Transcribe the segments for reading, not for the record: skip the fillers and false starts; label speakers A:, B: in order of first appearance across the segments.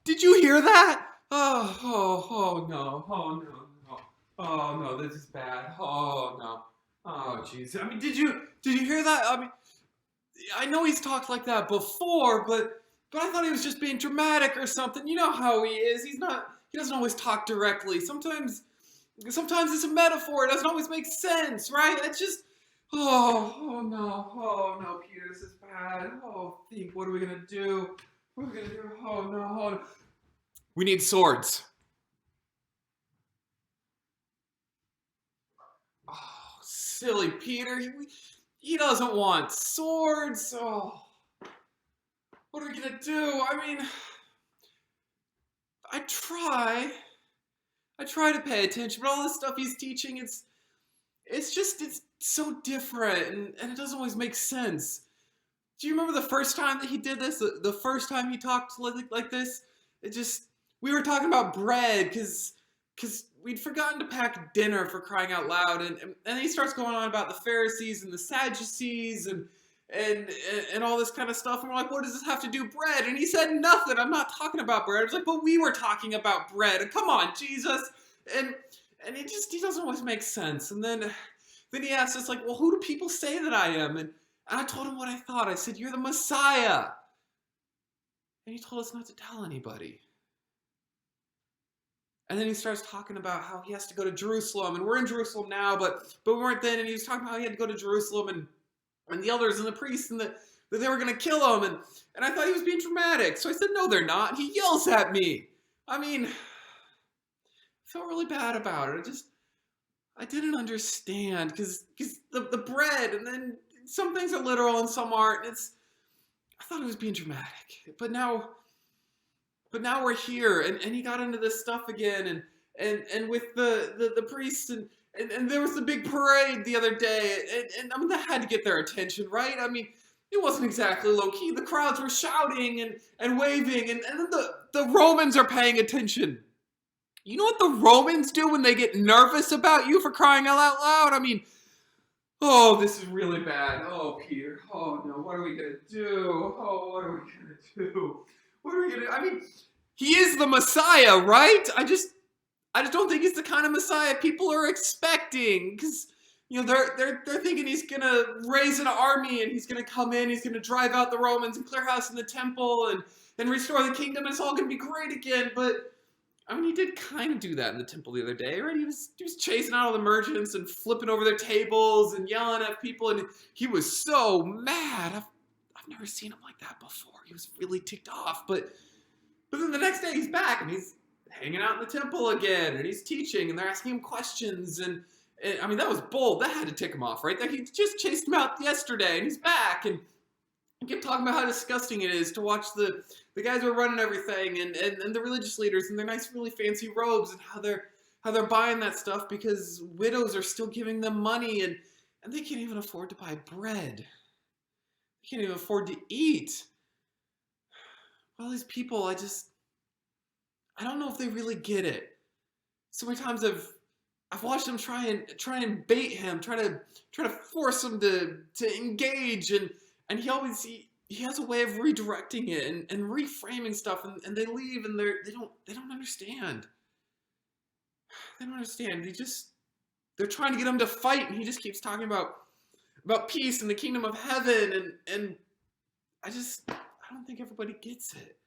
A: Did you hear that? Oh no, no. Oh no, this is bad. Oh no. Oh jeez. I mean, did you hear that? I mean, I know he's talked like that before, but I thought he was just being dramatic or something. You know how he is. He doesn't always talk directly. Sometimes it's a metaphor. It doesn't always make sense, right? It's just oh no, Peter, this is bad. Oh, think, what are we gonna do? What are we gonna do? Oh no. We need swords. Oh, silly Peter. He doesn't want swords. Oh, what are we gonna do? I mean, I try. I try to pay attention, but all this stuff he's teaching, it's so different, and it doesn't always make sense. Do you remember the first time that he did this? The first time he talked like this? It just we were talking about bread because we'd forgotten to pack dinner, for crying out loud, and he starts going on about the Pharisees and the Sadducees and and all this kind of stuff. And we're like, what does this have to do bread? And he said nothing. I'm not talking about bread. I was like, but we were talking about bread. And come on, Jesus. And he doesn't always make sense. And then he asked us like, well, who do people say that I am? And I told him what I thought. I said, you're the Messiah. And he told us not to tell anybody. And then he starts talking about how he has to go to Jerusalem, and we're in Jerusalem now, but we weren't then. And he was talking about how he had to go to Jerusalem, and the elders and the priests and that they were going to kill him. And I thought he was being dramatic. So I said, no, they're not. He yells at me. I mean, I felt really bad about it. I didn't understand because the bread, and then some things are literal and some aren't. I thought he was being dramatic. But now we're here, and he got into this stuff again, and with the priests, and there was the big parade the other day, and I mean, that had to get their attention, right? I mean, it wasn't exactly low-key. The crowds were shouting and waving, and then the Romans are paying attention. You know what the Romans do when they get nervous about you, for crying out loud? I mean, oh, this is really bad. Oh, Peter. Oh, no. What are we going to do? Oh, what are we going to do? What are we going to do? I mean, he is the Messiah, right? I just don't think he's the kind of Messiah people are expecting. Because, you know, they're thinking he's going to raise an army, and he's going to come in, he's going to drive out the Romans and clear house in the temple and restore the kingdom, and it's all going to be great again. But I mean, he did kind of do that in the temple the other day, right? He was chasing out all the merchants and flipping over their tables and yelling at people, and he was so mad. I've never seen him like that before. He was really ticked off. But then the next day he's back, and he's hanging out in the temple again, and he's teaching, and they're asking him questions, and I mean, that was bold. That had to tick him off, right? That he just chased him out yesterday, and he's back, and he kept talking about how disgusting it is to watch the guys who are running everything, and the religious leaders in their nice, really fancy robes, and how they're buying that stuff because widows are still giving them money, and they can't even afford to buy bread. They can't even afford to eat. All these people, I don't know if they really get it. So many times I've watched them try and bait him, try to force him to engage, and he has a way of redirecting it and reframing stuff, and they leave, and they don't understand. They don't understand. They're trying to get him to fight, and he just keeps talking about peace and the kingdom of heaven, and I don't think everybody gets it.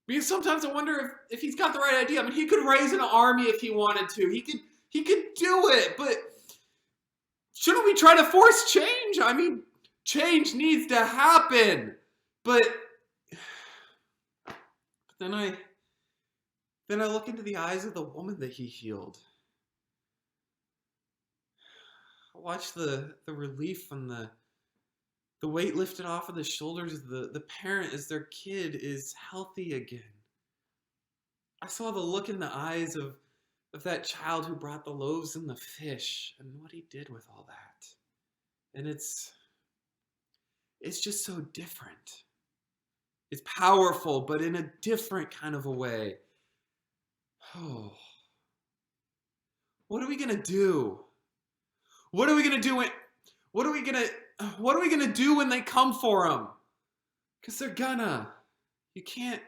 A: Because sometimes I wonder if he's got the right idea. I mean, he could raise an army if he wanted to. He could do it, but shouldn't we try to force change? I mean, change needs to happen. But then I look into the eyes of the woman that he healed. I watch the relief and the weight lifted off of the shoulders of the parent as their kid is healthy again. I saw the look in the eyes of that child who brought the loaves and the fish, and what he did with all that. And it's just so different. It's powerful, but in a different kind of a way. Oh. What are we going to do? What are we going to do when they come for him? Because they're gonna. You can't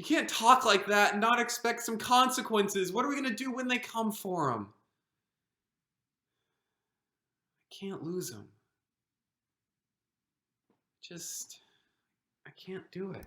A: You can't talk like that and not expect some consequences. What are we going to do when they come for him? I can't lose him. I can't do it.